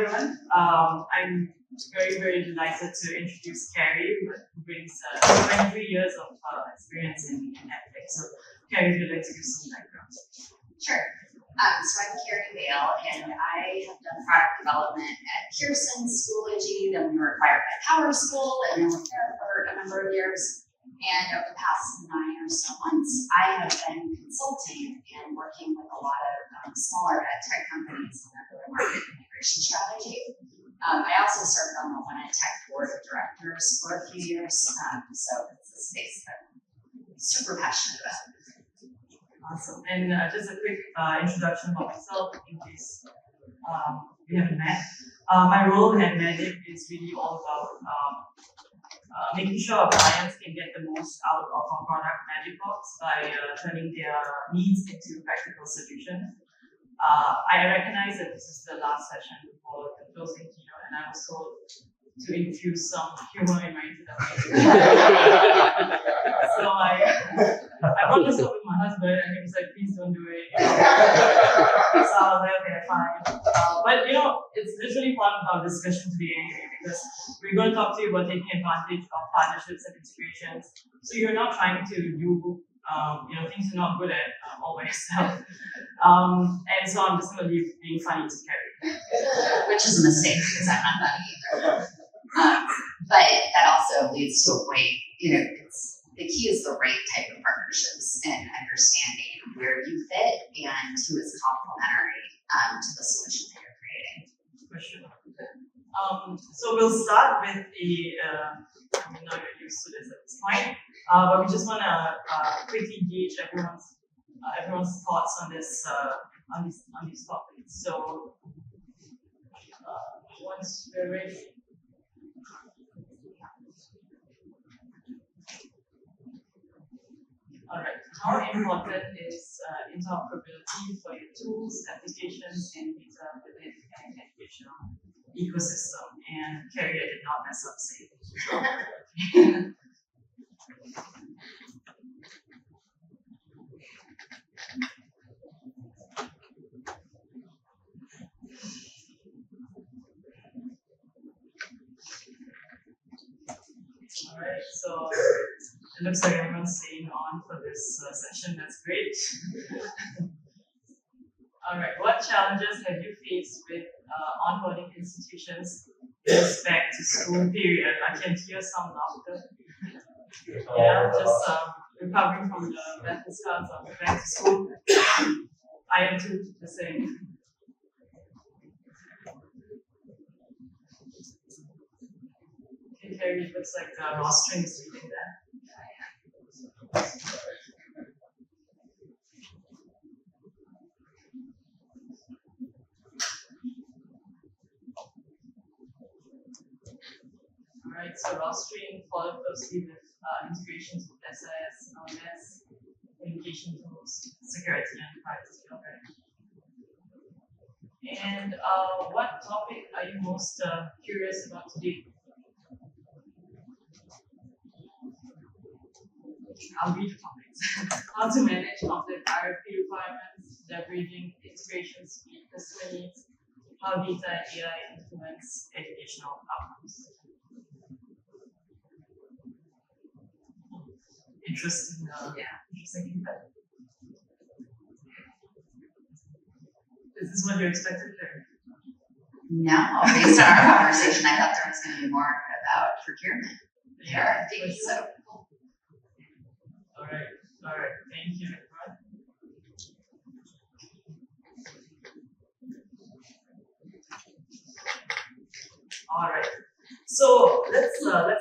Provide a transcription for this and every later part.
everyone. I'm very delighted to introduce Carrie, who brings 23 years of experience in EdTech. So, Carrie, if you'd like to give some background. Sure. So I'm Carrie Vale, and I have done product development at Pearson, Schoology, then we were acquired by Power School, and then worked there for a number of years. And over the past 9 or so months, I have been consulting and working with a lot of smaller EdTech companies on their go-to-market integration strategy. I also served on the One EdTech board of directors for a few years, so it's a space that I'm super passionate about. Awesome. And just a quick introduction about myself in case we haven't met. My role at Magic is really all about making sure our clients can get the most out of our product Magic Box by turning their needs into practical solutions. I recognize that this is the last session before the closing keynote, and I was told to infuse some humor in my introduction. So I brought this up with my husband, and he was like, "Please don't do it." So I was like, "Okay, fine." But it's really part of our discussion today anyway, because we're going to talk to you about taking advantage of partnerships and integrations. So you're not trying to do things you're not good at all by yourself. And so I'm just going to leave being funny to Carrie. Which is a mistake, because I'm not funny either. But that also leads to a point, the key is the right type of partnerships and understanding where you fit and who is complementary to the solution that you're creating. For sure. So we'll start with now you're used to this at this point, but we just want to quickly gauge everyone's thoughts on this on these topics. So once we're ready. All right. How important is interoperability for your tools, applications, and data within an educational ecosystem? And Carrie, I did not mess up saying. All right. So. It looks like everyone's staying on for this session. That's great. All right. What challenges have you faced with onboarding institutions with respect to school period? I can hear some laughter. Yeah, just recovering from the mental scars of back to school. I am too, the same. Okay, Carrie, it looks like rostering is leading there. Alright, so rostering followed closely with integrations with SIS, LMS, communication tools, security, and privacy. Okay. And what topic are you most curious about today? I'll read the topics. How to manage complex RFP requirements, leveraging integration speed, customer needs, how data and AI influence educational outcomes. Interesting feedback. Is this what you expected there? No, based on our conversation, I thought there was going to be more about procurement. Yeah, RFP, so. All right. Thank you. All right. So let's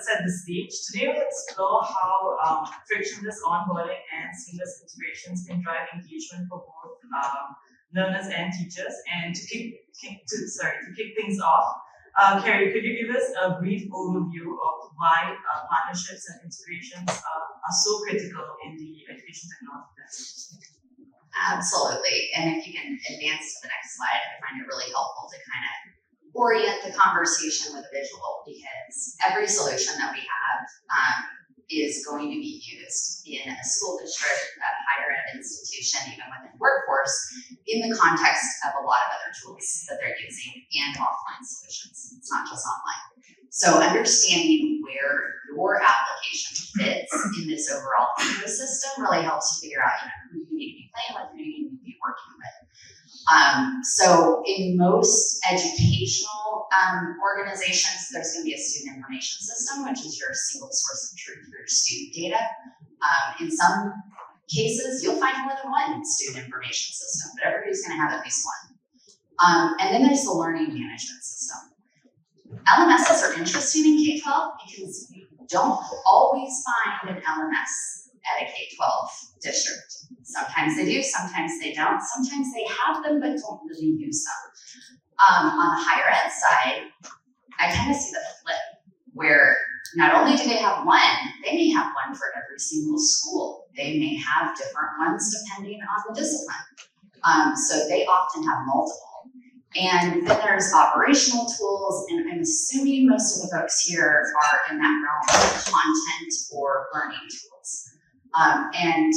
set the stage. Today we'll explore how frictionless onboarding and seamless integrations can drive engagement for both learners and teachers. And to kick things off, Carrie, could you give us a brief overview of why partnerships and integrations are so critical in the education technology landscape? Absolutely. And if you can advance to the next slide, I find it really helpful to kind of orient the conversation with a visual, because every solution that we have is going to be used in a school district, a higher ed institution, even within workforce, in the context of a lot of other tools that they're using and offline solutions. It's not just online. So understanding where your application fits in this overall ecosystem really helps you figure out, who you need to be playing with, who you need to be working with. So in most educational organizations, there's going to be a student information system, which is your single source of truth for your student data. In some cases, you'll find more than one student information system, but everybody's going to have at least one. And then there's the learning management system. LMSs are interesting in K-12 because you don't always find an LMS at a K-12 district. Sometimes they do, sometimes they don't. Sometimes they have them but don't really use them. On the higher ed side, I kind of see the flip, where not only do they have one, they may have one for every single school. They may have different ones depending on the discipline. So they often have multiple. And then there's operational tools, and I'm assuming most of the folks here are in that realm of content or learning tools. And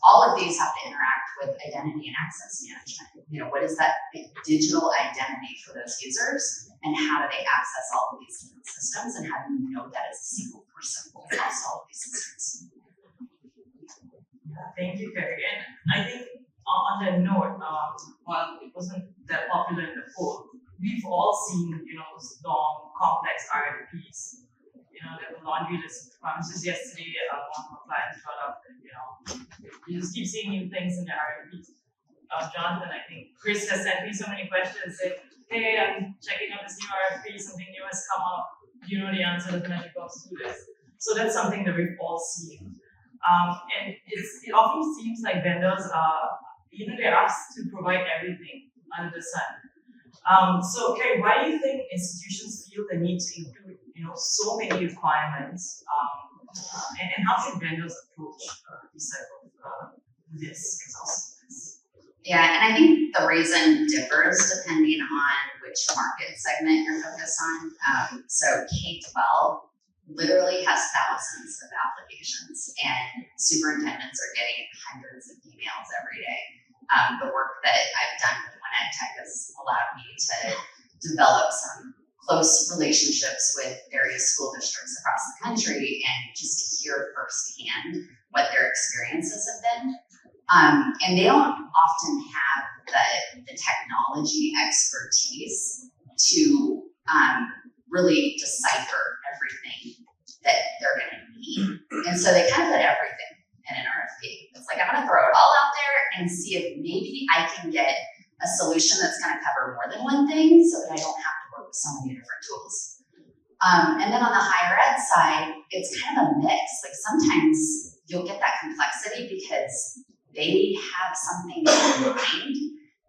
all of these have to interact with identity and access management. What is that digital identity for those users, and how do they access all of these different systems, and how do you know that it's a single person across all of these systems? Yeah, thank you, Carrie. And I think on that note, while it wasn't that popular in the poll, we've all seen, those long, complex RFPs. There were laundry list promises yesterday. One of my clients brought up that, you just keep seeing new things in the RFPs. Jonathan, I think Chris has sent me so many questions saying, hey, I'm checking out this new RFP, something new has come up. Do you know the answer to the magic box to this? So that's something that we've all seen. And it often seems like vendors are, they're asked to provide everything under the sun. So, Carrie, why do you think institutions feel the need to include, so many requirements? And how should vendors approach this type of exhaustiveness? Yeah, and I think the reason differs depending on which market segment you're focused on. So K-12 literally has thousands of applications, and superintendents are getting hundreds of emails every day. The work that I've done with EdTech has allowed me to develop some close relationships with various school districts across the country, and just to hear firsthand what their experiences have been. And they don't often have the technology expertise to really decipher everything that they're going to need. And so they kind of put everything in an RFP. It's like, I'm going to throw it all out there and see if maybe I can get a solution that's going to cover more than one thing so that I don't have to work with so many different tools. And then on the higher ed side, it's kind of a mix. Like sometimes you'll get that complexity because they have something in mind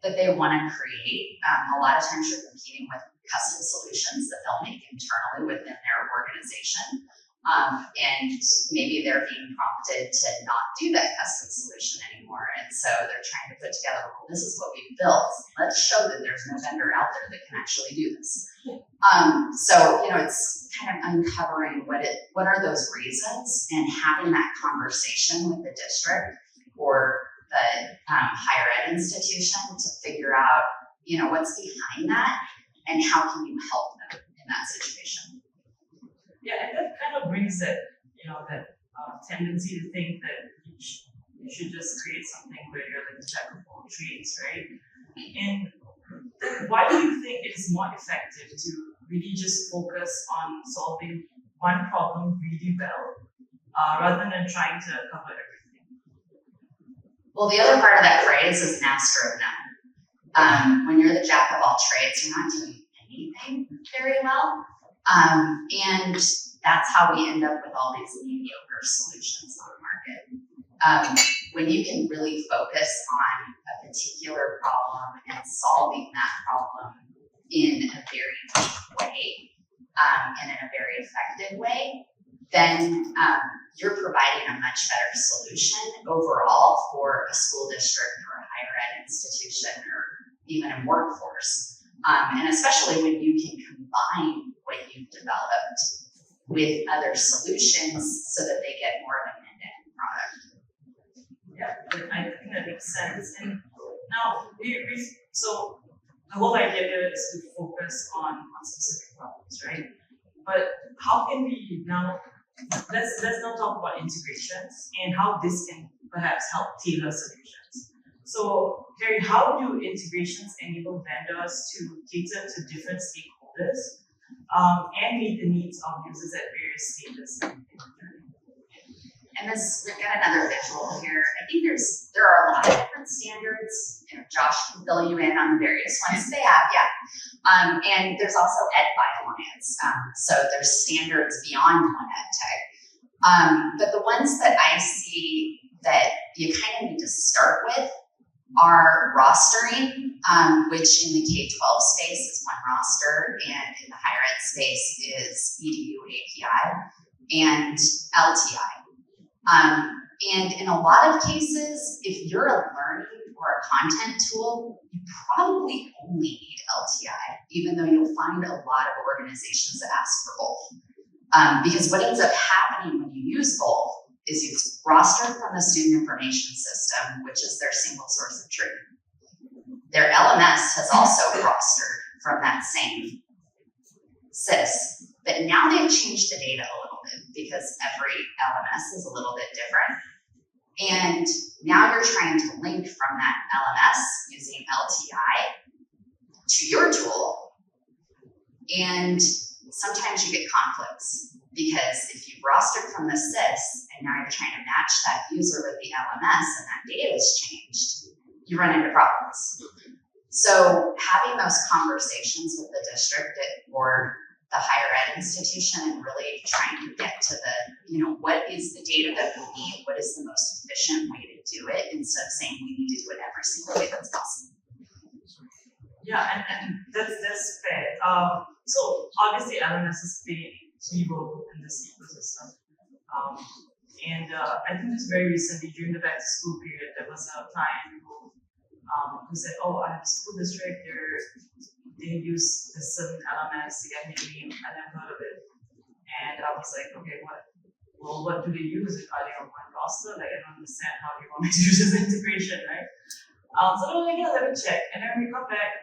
that they want to create. A lot of times you're competing with custom solutions that they'll make internally within their organization. And maybe they're being prompted to not do that custom solution anymore. And so they're trying to put together, well, this is what we've built. Let's show that there's no vendor out there that can actually do this. So, it's kind of uncovering what are those reasons, and having that conversation with the district or the higher ed institution to figure out, what's behind that and how can you help them in that situation. Yeah, and that kind of brings that, that tendency to think that you should just create something where you're like the jack of all trades, right? And why do you think it is more effective to really just focus on solving one problem really well, rather than trying to cover everything? Well, the other part of that phrase is master of none. When you're the jack of all trades, you're not doing anything very well. And that's how we end up with all these mediocre solutions on the market. When you can really focus on a particular problem and solving that problem in a very deep way, and in a very effective way, then you're providing a much better solution overall for a school district or a higher ed institution or even a workforce. And especially when you can combine what you've developed with other solutions so that they get more of an end-to-end product. Yeah, I think that makes sense. And now, so the whole idea here is to focus on specific problems, right? But how can we now, let's now talk about integrations and how this can perhaps help tailor solutions. So, Carrie, how do integrations enable vendors to cater to different stakeholders and meet the needs of users at various stages in the journey? And we've got another visual here. I think there are a lot of different standards. Josh can fill you in on the various ones they have, yeah. And there's also EdTech Alliance. So there's standards beyond one EdTech. But the ones that I see that you kind of need to start with are rostering, which in the K-12 space is one roster, and in the higher ed space is EDU API and LTI. And in a lot of cases, if you're a learning or a content tool, you probably only need LTI, even though you'll find a lot of organizations that ask for both. Because what ends up happening when you use both is you roster from the student information system, which is their single source of truth. Their LMS has also rostered from that same SIS, but now they've changed the data a little bit because every LMS is a little bit different. And now you're trying to link from that LMS using LTI to your tool. And sometimes you get conflicts because if you've rostered from the SIS and now you're trying to match that user with the LMS and that data has changed, you run into problems. So having those conversations with the district or the higher ed institution and really trying to get to the, what is the data that we need? What is the most efficient way to do it instead of saying we need to do it every single way that's possible? Yeah, and that's fair. So obviously LMS is playing a key role in this ecosystem. And I think just very recently during the back to school period, there was a client who said, oh, I have a school district, they use this certain LMS to get me a name. I never heard of it. And I was like, okay, what do they use? Are they on one roster? Like, I don't understand how you want me to use this integration, right? So I'm like, yeah, let me check. And then when we come back,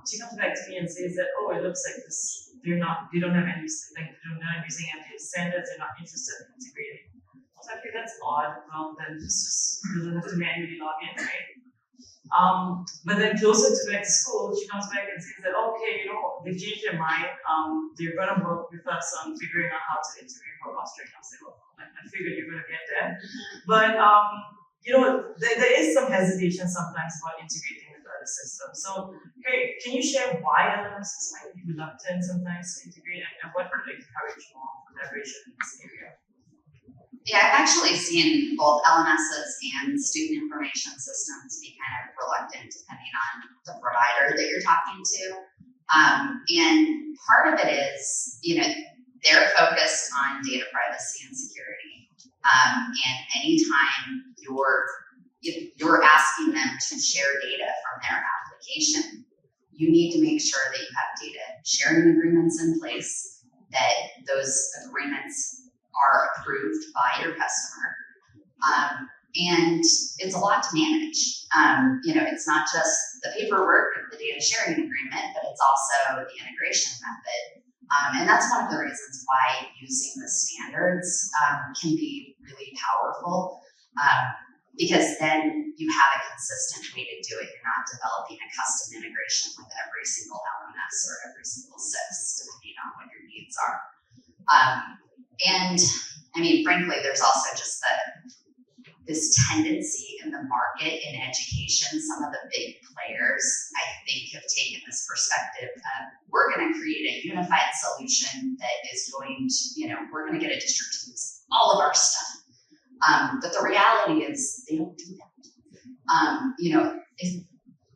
she comes back to me and says that, oh, it looks like this, they don't have any, like, they're not using MDA standards, they're not interested in integrating. I was like, okay, that's odd. Well, then just you'll have to manually log in, right? But then closer to back to school, she comes back and says that, okay, they've changed their mind. They're going to work with us on figuring out how to integrate for rostering. I was like, well, I figured you're going to get there. But, there is some hesitation sometimes about integrating with other systems. So, hey, can you share why LMSs might be reluctant sometimes to integrate and what could encourage more collaboration in this area? Yeah, I've actually seen both LMSs and student information systems be kind of reluctant depending on the provider that you're talking to. And part of it is, they're focused on data privacy and security. And anytime you're asking them to share data from their application, you need to make sure that you have data sharing agreements in place, that those agreements are approved by your customer. And it's a lot to manage. It's not just the paperwork of the data sharing agreement, but it's also the integration method. And that's one of the reasons why using the standards can be really powerful, because then you have a consistent way to do it. You're not developing a custom integration with every single LMS or every single SIS, depending on what your needs are. And I mean, frankly, there's also just this tendency in the market in education. Some of the big players, I think, have taken this perspective of we're going to create a unified solution that is going to, we're going to get a district to use all of our stuff. But the reality is they don't do that.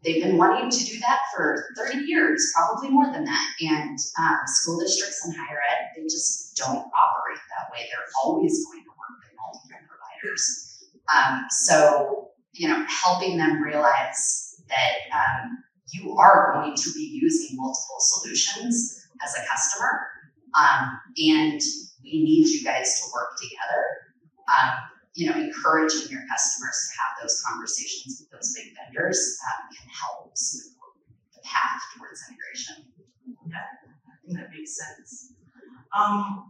They've been wanting to do that for 30 years, probably more than that. And school districts and higher ed, they just don't operate that way. They're always going to work with multiple providers. So, helping them realize that you are going to be using multiple solutions as a customer, And we need you guys to work together. Encouraging your customers to have those conversations with those big vendors can help smooth the path towards integration. Yeah, I think that makes sense.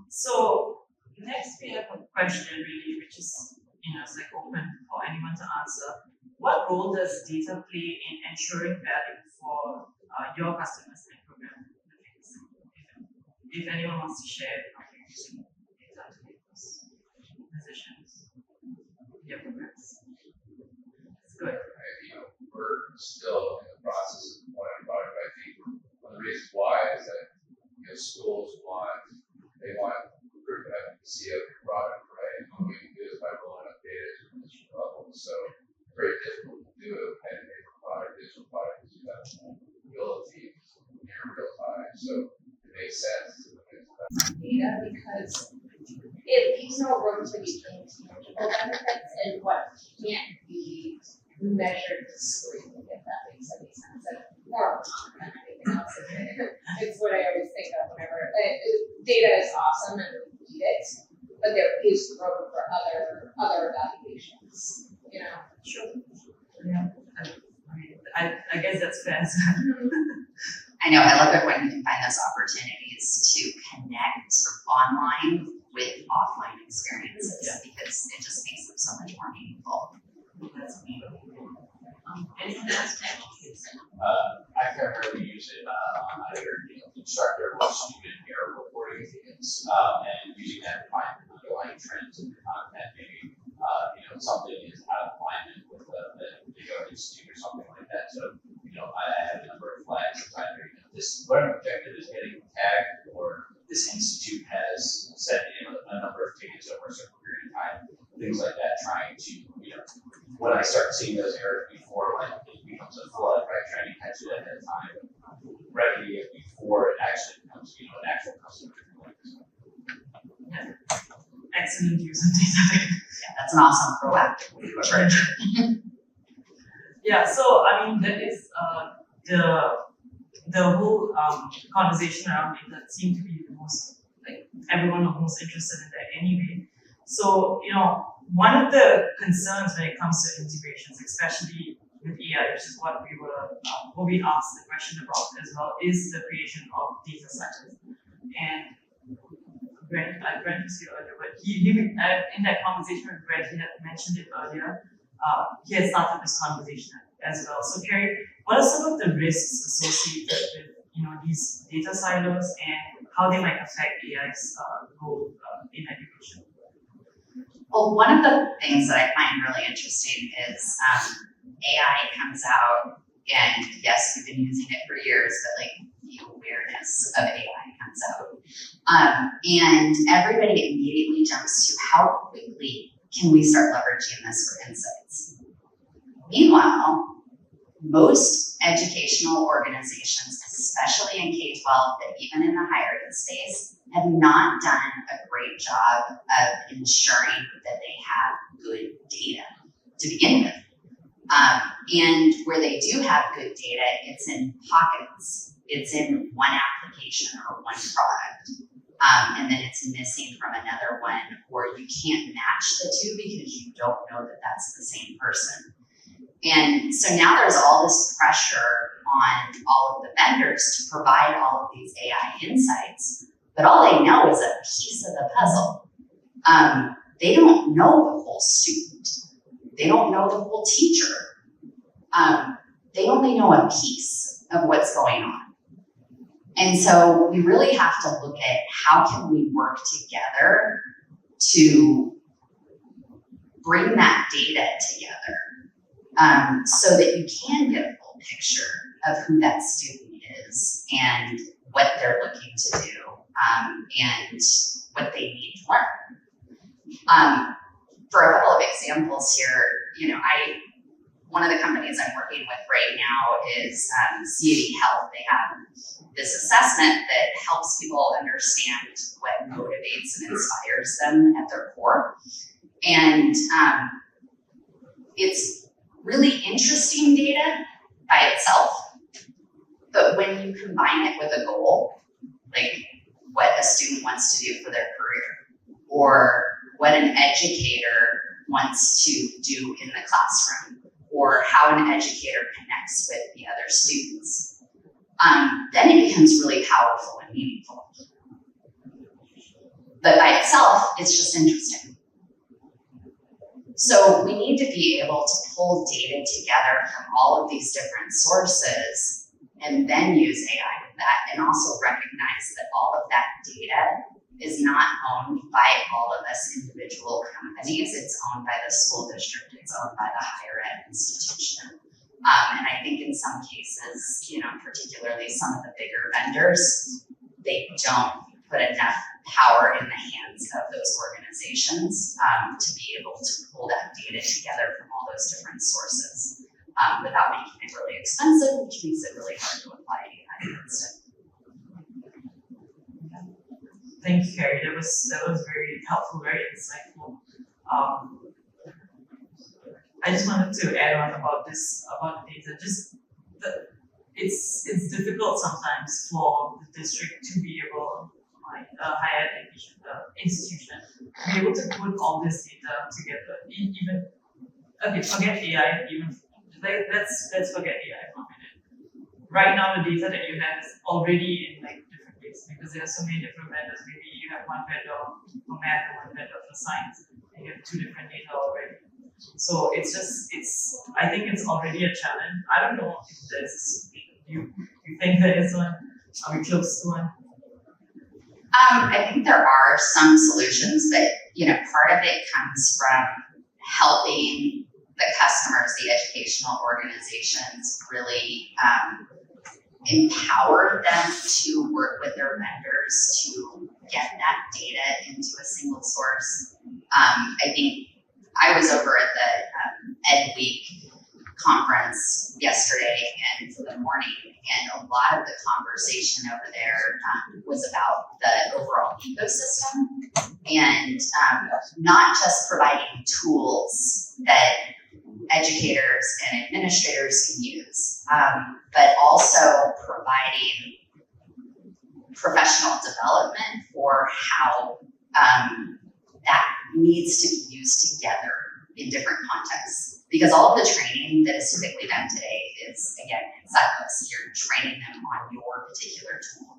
So next we have a question really, which is it's like open for anyone to answer. What role does data play in ensuring value for your customers and program? If anyone wants to share using data to make those decisions, your programs. It's good. We're still in the process of learning about it, but I think one of the reasons why is that schools want proof of efficacy of your product, right? And what we can do is by rolling up data to a digital level. So it's very difficult to do it with pen and paper product, digital product, because you have ability near real time. So it makes sense to look into that. Data because it leaves no room for these intangible benefits and what can't be measured discretely, if that makes any sense. And more than anything else. It's what I always think of whenever data is awesome and we need it, but there is room for other evaluations, Sure. Yeah. I guess that's fair. I know, I love it when you can find those opportunities to connect online with offline experiences because it just makes them so much more meaningful. That's neat. Anything else? I primarily use it on either instructor or student error reporting things, and using that to find underlying trends in the content. Maybe something is out of alignment with the institute or something like that. So I have a number of flags. Either this learning objective is getting tagged, or this institute has set a number of tickets over a certain period of time. Things like that. Trying to when I start seeing those errors before it becomes a flood, right? Trying to catch it ahead of time, remedy it before it actually becomes an actual customer. Yeah. Excellent use of data. Yeah, that's an awesome proactive way to approach it. Yeah, so that is the whole conversation around data seemed to be the most everyone was most interested in that anyway. So one of the concerns when it comes to integrations, especially with AI, which is what we asked the question about as well, is the creation of data silos. And Brent was here earlier, but he in that conversation with Brent, he had mentioned it earlier. He had started this conversation as well. So Carrie, what are some of the risks associated with these data silos and how they might affect AI's role in education? Well, one of the things that I find really interesting is AI comes out, and yes, we've been using it for years, but the awareness of AI comes out. And everybody immediately jumps to how quickly can we start leveraging this for insights. Meanwhile, most educational organizations, especially in K-12, but even in the higher ed space, have not done a great job of ensuring that they have good data to begin with. And where they do have good data, it's in pockets. It's in one application or one product. And then it's missing from another one, or you can't match the two because you don't know that that's the same person. And so now there's all this pressure on all of the vendors to provide all of these AI insights, but all they know is a piece of the puzzle. They don't know the whole student. They don't know the whole teacher. They only know a piece of what's going on. And so we really have to look at how can we work together to bring that data together so that you can get a full picture of who that student is and what they're looking to do and what they need to learn. For a couple of examples here, one of the companies I'm working with right now is CAD Health. They have this assessment that helps people understand what motivates and inspires them at their core. And it's really interesting data by itself, but when you combine it with a goal, like what a student wants to do for their career, or what an educator wants to do in the classroom, or how an educator connects with the other students, then it becomes really powerful and meaningful. But by itself, it's just interesting. So we need to be able to pull data together from all of these different sources and then use AI with that, and also recognize that all of that data is not owned by all of us individual companies. It's owned by the school district. It's owned by the higher ed institution. And I think in some cases, particularly some of the bigger vendors, they don't put enough power in the hands of those organizations to be able to pull that data together from all those different sources without making it really expensive, which makes it really hard to apply AI against it. Thank you, Carrie. That was very helpful, very insightful. I just wanted to add on about the data. It's difficult sometimes for the district to be able, like a higher education institution, to be able to put all this data together. Forget AI. Let's forget AI for a minute. Right now, the data that you have is already in different ways, because there are so many different vendors. Maybe you have one vendor for math and one vendor for science, and you have two different data already. So I think it's already a challenge. I don't know if there's, you think there is one? Are we close to one? I think there are some solutions, but part of it comes from helping the customers, the educational organizations, really empower them to work with their vendors to get that data into a single source. I think I was over at the Ed Week conference yesterday and for the morning, and a lot of the conversation over there was about the overall ecosystem, and not just providing tools that educators and administrators can use, but also providing professional development for how that needs to be used together in different contexts. Because all of the training that is typically done today is, again, in silos. You're training them on your particular tool.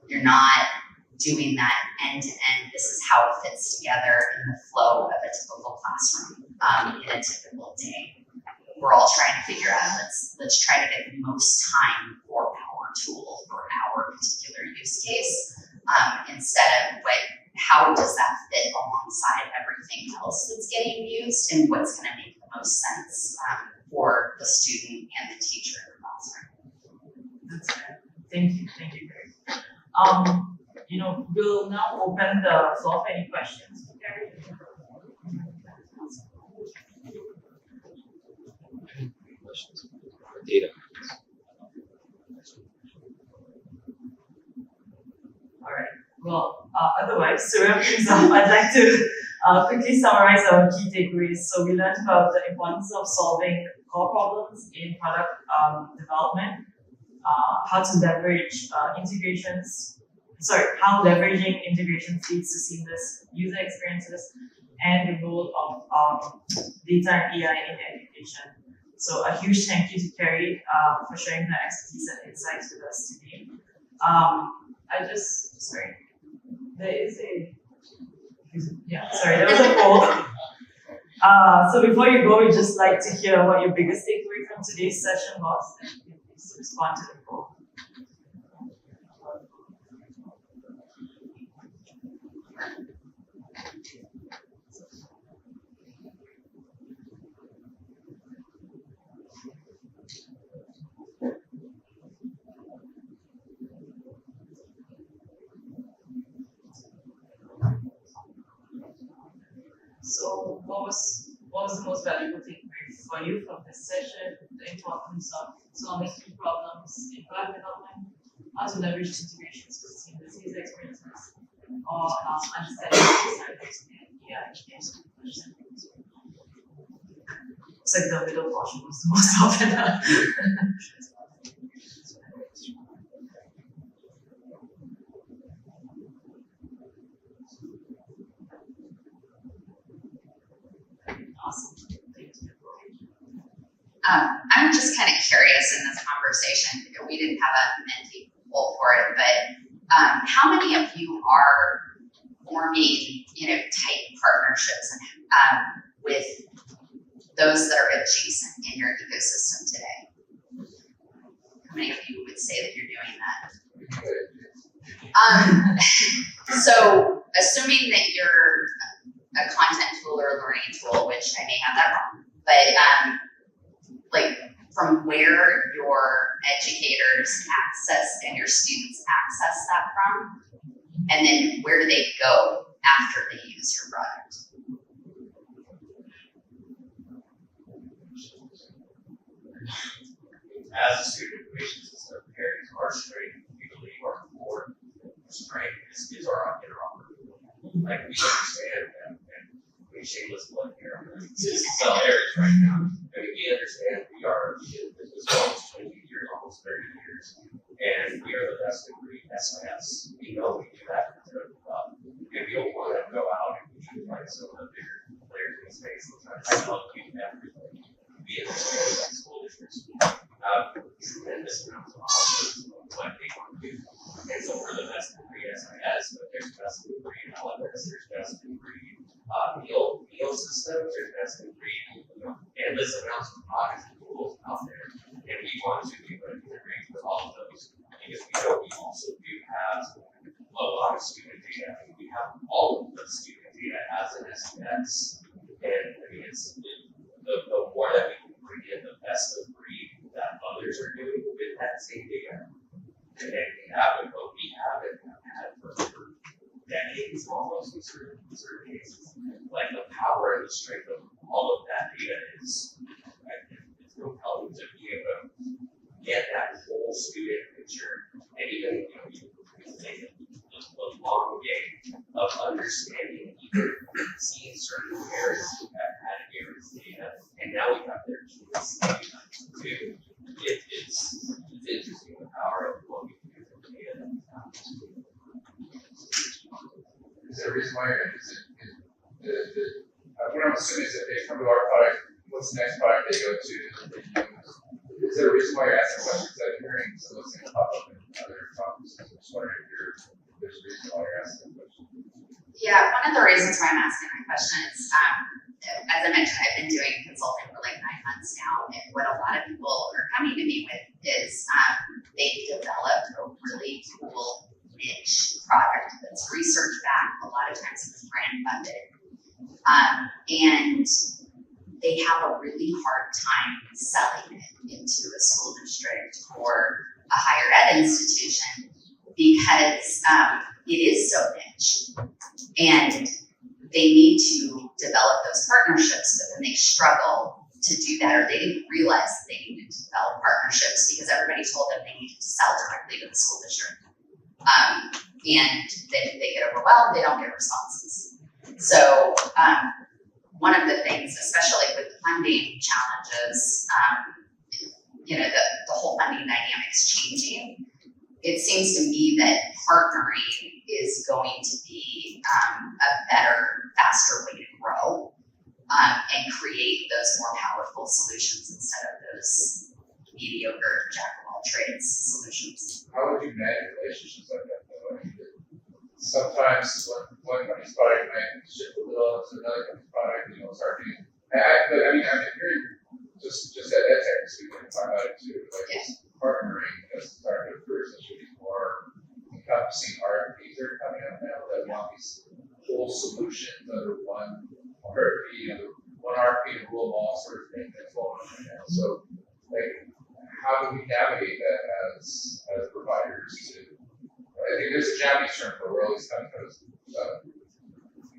You're not doing that end to end. This is how it fits together in the flow of a typical classroom in a typical day. We're all trying to figure out, let's try to get the most time for our tool, for our particular use case, instead of how does that fit alongside everything else that's getting used, and what's going to make the most sense for the student and the teacher in the classroom. That's good. Thank you, Greg. We'll now open the floor for any questions. Data. All right. Well, otherwise, to wrap things up, I'd like to quickly summarize our key takeaways. So we learned about the importance of solving core problems in product development, how to leverage how leveraging integrations leads to seamless user experiences, and the role of data and AI in education. So a huge thank you to Carrie for sharing her expertise and insights with us today. There was a poll. So before you go, we'd just like to hear what your biggest takeaway from today's session was, and you can please respond to the poll. So what was the most valuable takeaway for you from this session? The importance of solving key problems in product development, how to leverage integrations with seamless user experiences, or understanding standards and AI education. It's like the middle portion was the most popular. I'm just kind of curious in this conversation. We didn't have a mentee poll for it, but how many of you are forming, tight partnerships and with those that are adjacent in your ecosystem today? How many of you would say that you're doing that? So, assuming that you're a content tool or a learning tool, which I may have that wrong, but from where your educators access and your students access that from, and then where do they go after they use your product? As a student information system, parents are straight, usually our core strength is our interoperability. Like we understand that, and we shameless plug here. To sell areas right now. I mean, we understand we are in business for almost 20 years, almost 30 years, and we are the best in breed SIS. We know we do that, and we don't want to go out and compete like some of the bigger players in the space. I love you everything. We understand that school districts have tremendous amounts of options of what they want to do. And so we're the best in breed SIS, but there's best in breed LMS, there's best in breed meal systems, there's best in breed, endless amounts of products and tools out there. And we want to be able to integrate with all of those because we know we also do have a lot of student data. I mean, we have all of the student data as an SIS. And I mean, the more that we can bring in the best of breed that others are doing with that same data. And we haven't had for decades almost in certain cases. Like the power and the strength of all of that data is it's compelling to be able to get that whole student picture and even you take the long game of understanding even seeing certain parents who have had errors data and now we have their kids data too. It's interesting the power of what we can do with data. Is there a reason why you're interested in what I'm assuming is that they come to our product, what's the next product they go to that they use? Is there a reason why you're asking questions? I'm hearing some of those things pop up in other topics. I'm just wondering if there's a reason why you're asking the question. Yeah, one of the reasons why I'm asking my question is, as I mentioned, I've been doing consulting for like 9 months now, and what a lot of people are coming to me with is they've developed a really cool niche product that's research backed. A lot of times it's grant funded, and they have a really hard time selling it into a school district or a higher ed institution because it is so niche, and they need to develop those partnerships, but then they struggle to do that, or they didn't realize that they needed to develop partnerships because everybody told them they needed to sell directly to the school district. And then they get overwhelmed, they don't get responses. So one of the things, especially with funding challenges, the whole funding dynamics changing, it seems to me that partnering is going to be a better, faster way to grow and create those more powerful solutions instead of those mediocre jack of all trades solutions. How would you manage relationships like that though? I mean, sometimes one company's product might shift a little to another company's product, start doing. I'm hearing just at EdTech, so we can talk about it too. Like partnering has started to occur, especially more encompassing RFPs that are coming up now that want these whole solutions under one RFP, one RFP to rule them all sort of thing that's going on right now. So, how do we navigate that as providers to? I think there's a Japanese term for where all these companies.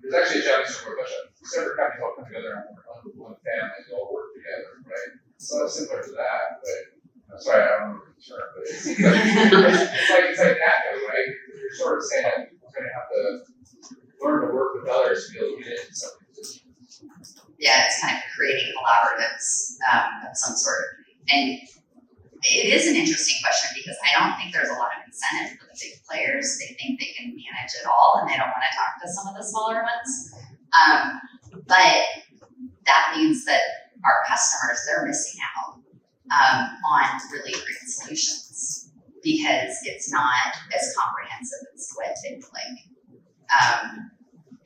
There's actually a Japanese term for a bunch of separate companies all come together under one family, they all work together, right? So it's similar to that, but I'm sorry, I don't remember the term, but it's like that though, right? You're sort of saying that we're going to have to learn to work with others to be able to get into something. Yeah, it's kind of creating collaboratives of some sort. And it is an interesting question because I don't think there's a lot of incentive for the big players. They think they can manage it all and they don't want to talk to some of the smaller ones. But that means that our customers, they're missing out on really great solutions because it's not as comprehensive as what they would like.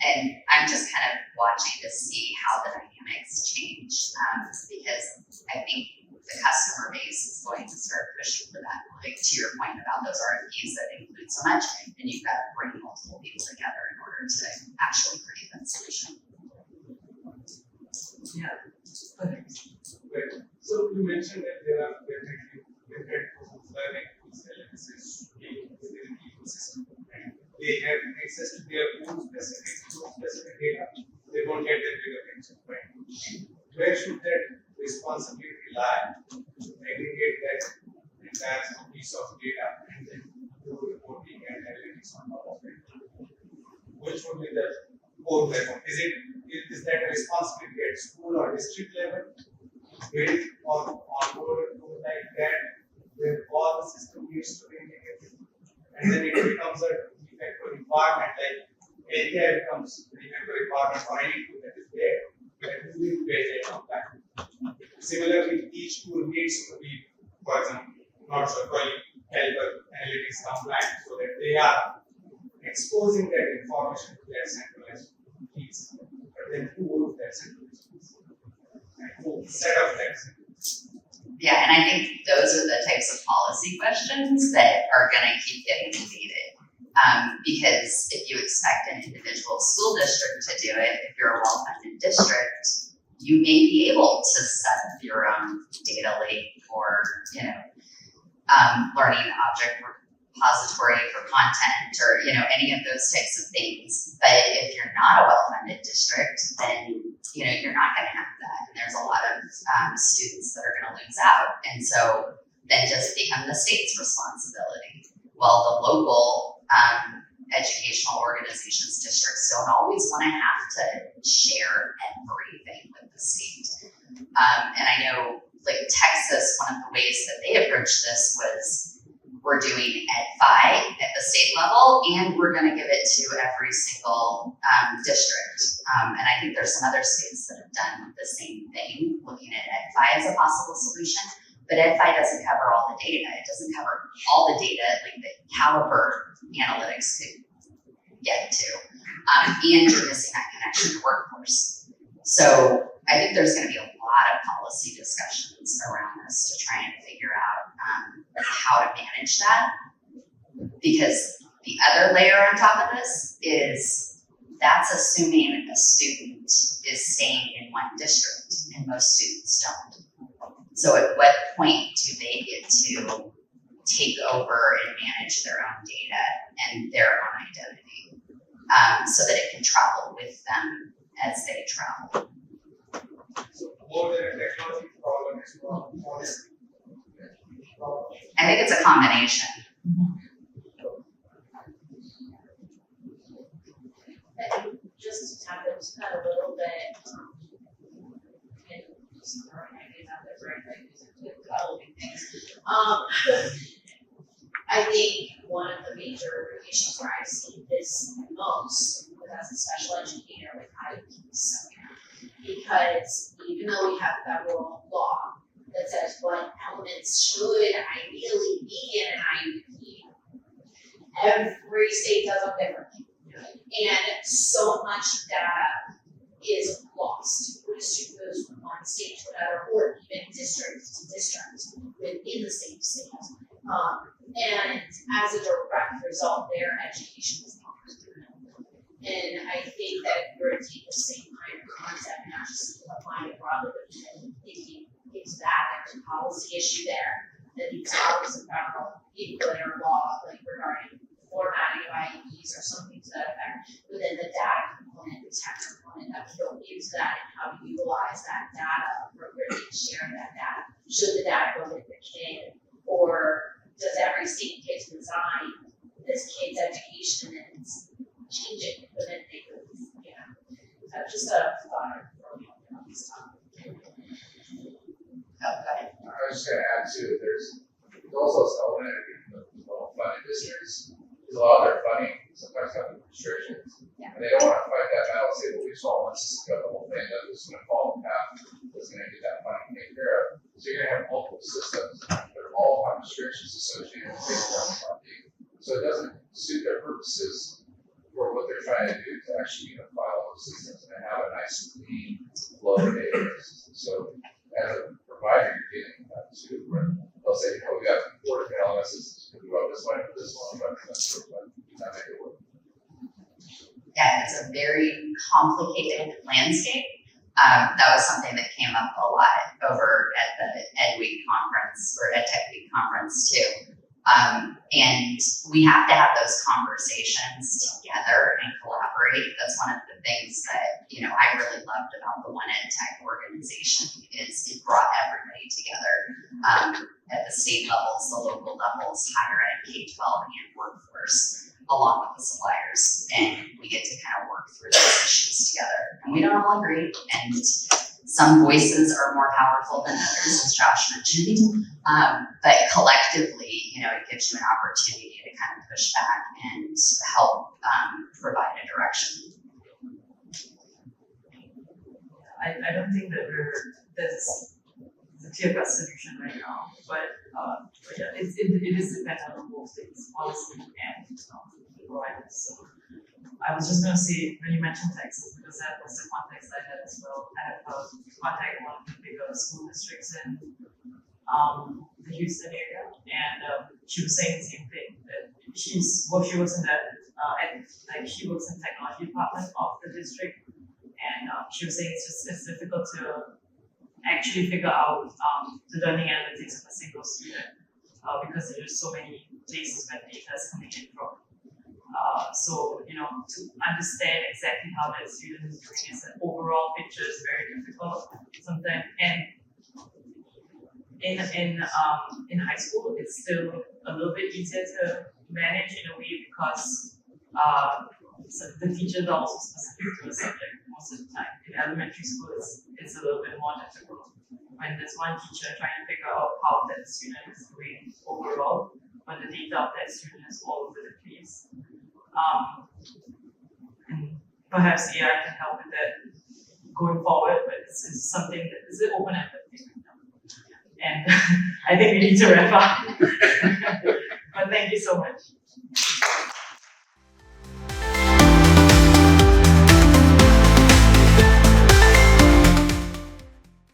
And I'm just kind of watching to see how the dynamics change because I think the customer base is going to start pushing for that. Like to your point about those RFPs that include so much, and you've got to bring multiple people together in order to actually create that solution. Yeah. Okay. Right. So you mentioned that there are definitely different learning tools, LMSs, within the ecosystem, and they have access to their own specific data. They don't get that bigger picture, right? Where should that responsibility lie to aggregate that entire piece of data and then do reporting and analytics on top of it? Which would be the core platform? Is that a responsibility at school or district level? Build or onboard a tool like that where all the system needs to be integrated, and then it becomes a de facto requirement, like API becomes a de facto requirement for any tool that is there, that we will base it on that. Similarly, each tool needs to be, for example, not so caliber analytics compliant so that they are exposing that information to their centralized piece. But then who owns that centralized piece? And who set up that centralized piece? Yeah, and I think those are the types of policy questions that are going to keep getting debated. Because if you expect an individual school district to do it, if you're a well-funded district, you may be able to set up your own data lake or, learning object repository for content or, any of those types of things. But if you're not a well-funded district, then, you're not going to have that. And there's a lot of students that are going to lose out. And so then just become the state's responsibility. Well, the local educational organizations, districts don't always want to have to share everything with the state. And I know, like Texas, one of the ways that they approached this was we're doing EdFi at the state level, and we're going to give it to every single district. And I think there's some other states that have done the same thing, looking at EdFi as a possible solution. But EdFi doesn't cover all the data. It doesn't cover all the data like the caliber analytics could get to. And you're missing that connection to workforce. So I think there's going to be a lot of policy discussions around this to try and figure out how to manage that. Because the other layer on top of this is that's assuming a student is staying in one district, and most students don't. So at what point do they get to take over and manage their own data and their own identity so that it can travel with them as they travel? So more than a technology problem, it's more policy. I think it's a combination. Just to tap into that a little bit, and just throwing ideas out there, right? Like developing things. I think one of the major issues where I see this most was as a special educator with IEPs. Because even though we have federal law that says what elements should ideally be in an IEP, every state does them differently. And so much data is lost when a student goes from one state to another, or even district to district within the same state. And as a direct result, their education is lost. And I think that we're taking the same kind of concept, not just applying it broadly, but thinking it's that there's a policy issue there, that needs to be some federal layer law, like regarding formatting of IEPs or something to that effect. But then the data component, the tech component that built into that, and how to utilize that data appropriately, share that data. Should the data go with the kid, or does every state get to design this kid's education and change it within the just a thought for me on this topic. Okay. I was just gonna add too, there's also this element in the well-funded districts, because a lot of their funding sometimes comes with restrictions. Yeah. And they don't wanna fight that battle, say, well, we just want one system to go the whole thing, that's just gonna fall in half. Because that's gonna get that funding taken care of. So you're gonna have multiple systems that are all have restrictions associated with state funding. So it doesn't suit their purposes for what they're trying to do to actually unify all those systems and have a nice clean flow of data. So as a provider, you're dealing with that too, where they'll say, oh, we got 4 different LMS systems, we go this one, this one, this one, not make it work. Yeah, it's a very complicated landscape. That was something that came up a lot over at the Ed Week conference or EdTech Week conference too. And we have to have those conversations together and collaborate. That's one of the things that, you know, I really loved about the One EdTech organization is it brought everybody together at the state levels, the local levels, higher ed, K-12, and workforce, along with the suppliers. And we get to kind of work through those issues together. And we don't all agree, and some voices are more powerful than others, as Josh mentioned. But collectively, you know, it gives you an opportunity to kind of push back and help provide a direction. I don't think that there's a clear-cut solution right now, but yeah, it is dependent on both things, policy and providers. So I was just going to say, when you mentioned Texas, because that was the context I had as well. I have contact one of the bigger school districts in the Houston area, and she was saying the same thing, that she works in that, she works in the technology department of the district, and she was saying it's difficult to actually figure out the learning analytics of a single student because there's just so many places where data is coming in from. So, you know, to understand exactly how that student is doing is an overall picture is very difficult sometimes. And in high school, it's still a little bit easier to manage in a way because so the teachers are also specific to a subject most of the time. In elementary school, it's a little bit more difficult when there's one teacher trying to figure out how that student is doing overall, but the data of that student is all over the place. And perhaps AI can help with that going forward, but it's something that is an open-ended thing. And I think we need to wrap up. But thank you so much.